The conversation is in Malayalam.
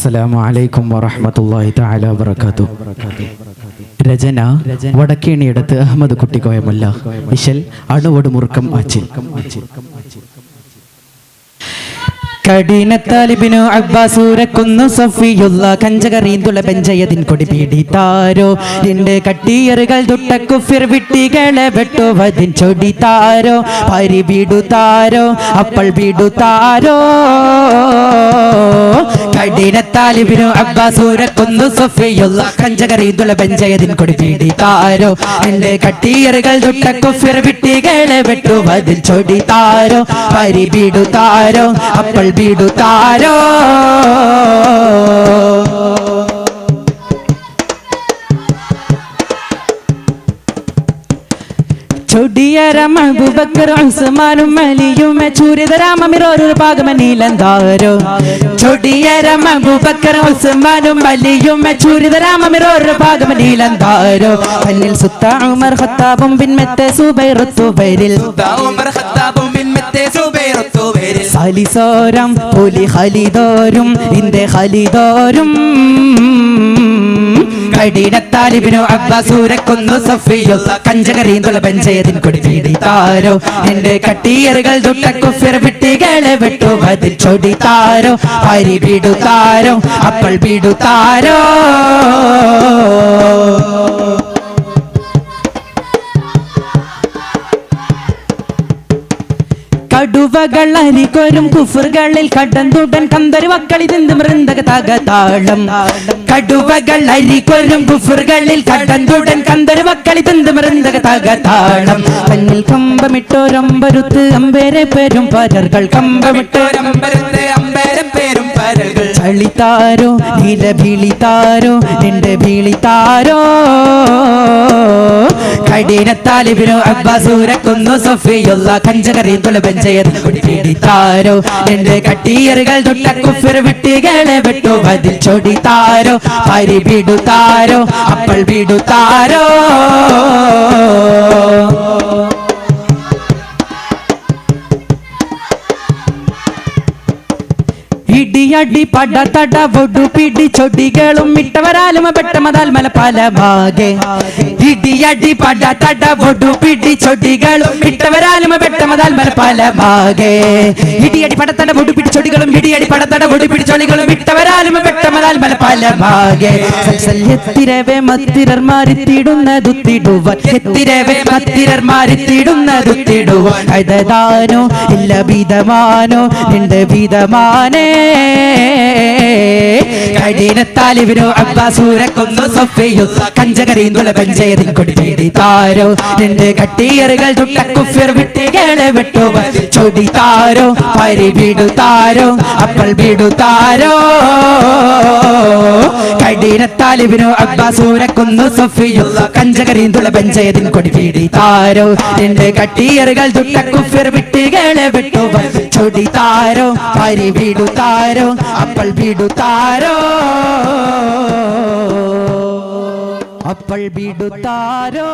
അസ്സലാമു അലൈക്കും വറഹ്മത്തുള്ളാഹി തആല വബറകാതുഹു. രചന വടക്കേണിയടുത്ത് അഹമ്മദ് കുട്ടിക്കോയമല്ല. ഇശൽ അണുവട് മുറുക്കം ആച്ചിൽ. കഠിനത്താലിബിനു അബ്ബാസൂരക്കുന്നു സഫിയുള്ള കഞ്ചകറീന്തുള്ള ബെഞ്ചയതിൻ കൊടി പീഡിത്താരോ നിന്റെ കട്ടിയറുകൾ ദുട്ട കുഫിർ വിട്ടികളെ വെട്ടുവതിൻ ചൊടിത്താരോ പരി ബീടുത്താരോ അപ്പൾ ബീടുത്താരോ കഠിനത്താലിബിനു അബ്ബാസൂരക്കുന്നു സഫിയുള്ള കഞ്ചകറീന്തുള്ള ബെഞ്ചയതിൻ കൊടി പീഡിത്താരോ നിന്റെ കട്ടിയറുകൾ ദുട്ട കുഫിർ വിട്ടികളെ വെട്ടുവതിൻ ചൊടിത്താരോ പരി ബീടുത്താരോ അപ്പൾ ബീടുത്താരോ ചൊടിയരം അബൂബക്കർ ഉസ്മാനും അലിയും ചൂരിതരാമമിറൊരു ഭാഗമനീലന്താരോ ചൊടിയരം അബൂബക്കർ ഉസ്മാനും അലിയും ചൂരിതരാമമിറൊരു ഭാഗമനീലന്താരോ കണ്ണിൽ സുത്ത ഉമർ ഖത്താബും ബിൻമത്തെ സുബൈറുത്തുബൈരിൽ ഉമർ ഖത്താബും ബിൻമത്തെ സുബൈറുത്തുബൈരിൽ സലിസോരം പുലി ഖലിദോരും ഇന്ദെ ഖലിദോരും കഠിനത്താലിബിനു അബ്ബാസൂരക്കുന്നു സഫിയുള്ള കഞ്ചകറീന്തുള്ള ബെഞ്ചയതിൻ കൊടി പീഡിത്താരോ എന്റെ കട്ടിയറുകൾ ദുട്ട കുഫിർ വിട്ടികളെ വെട്ടുവതിൽ ചൊടിത്താരോ പരി ബീടുത്താരോ അപ്പൾ ബീടുത്താരോ കടുവകൾ അരികൊരും കുഫറുകളിൽ കടന്തുടൻ കന്തരു മക്കളിതിന്ത് മൃന്ദക തകതാളം കടുവകൾ അരികൊരും കുഫറുകളിൽ കടന്തുടൻ കന്തരു മക്കളിതിന്ത് മൃന്ദക തകതാളം കണ്ണിൽ കമ്പമിട്ടോരമ്പരുത്ത് അമ്പേരെ പേരും പരകൾ കമ്പമിട്ടോരമ്പരുത്ത് അമ്പേരെ പേരും പരകൾ ചളിത്താരോ നീല ഭീളിത്താരോ നിന്റെ ഭീളിത്താരോ കഠിനത്താലിബിനു അബ്ബാസൂരക്കുന്നു സഫിയുള്ള കഞ്ചകറീന്തുള്ള ബെഞ്ചയതിൻ കൊടി പീഡിത്താരോ എന്റെ കട്ടിയറുകൾ ദുട്ട കുഫിർ വിട്ടികളെ വെട്ടുവതിൽ ചൊടിത്താരോ പരി ബീടുത്താരോ അപ്പൾ ബീടുത്താരോ ഇടിയടി പട തട വൊടു പിടി ചൊടികളും ഇട്ടവരാലും പെട്ടമതാൽ മല പല ഭാഗെ ഇടിയടി പട തട വൊടു പിടി ചൊടികളും ഇട്ടവരാലും പെട്ടമതാൽ മല പല ഭാഗെ ഇടിയടി പടത്തട വൊടു പിടി ചൊടികളും ഇടിയടി പടത്തട വൊടു പിടി ചൊടികളും ഇട്ടവരാലും പെട്ടമതാൽ മല പല ഭാഗെ എത്തിരവേ മത്തിരർ മാറിത്തിടുന്നതുത്തിടുവാൻ എത്തിരവേ മത്തിരർ മാറിത്തിടുന്നതുത്തിടുവാൻ അതാനോ ഇല്ല ഭീതമാനോ നിന്റെ ഭീതമാനേ കഠിനത്താലിബിനു അബ്ബാസൂരക്കുന്നു സഫിയുള്ള കഞ്ചകറീന്തുള്ള ബെഞ്ചയതിൻ കൊടി പീഡിത്താരോ നിന്റെ കട്ടിയറുകൾ ദുട്ട കുഫിർ വിട്ടികളെ വെട്ടുവതിൽ ചൊടിത്താരോ പരി ബീടുത്താരോ അപ്പൾ ബീടുത്താരോ കഠിനത്താലിബിനു അബ്ബാസൂരക്കുന്നു സഫിയുള്ള കഞ്ചകറീന്തുള്ള ബെഞ്ചയതിൻ കൊടി പീഡിത്താരോ നിന്റെ കട്ടിയറുകൾ ദുട്ട കുഫിർ വിട്ടികളെ വെട്ടുവതിൽ ചൊടിത്താരോ പരി ബീടുത്താരോ അപ്പൾ ബീടുത്താരോ അപ്പൾ ബീടുത്താരോ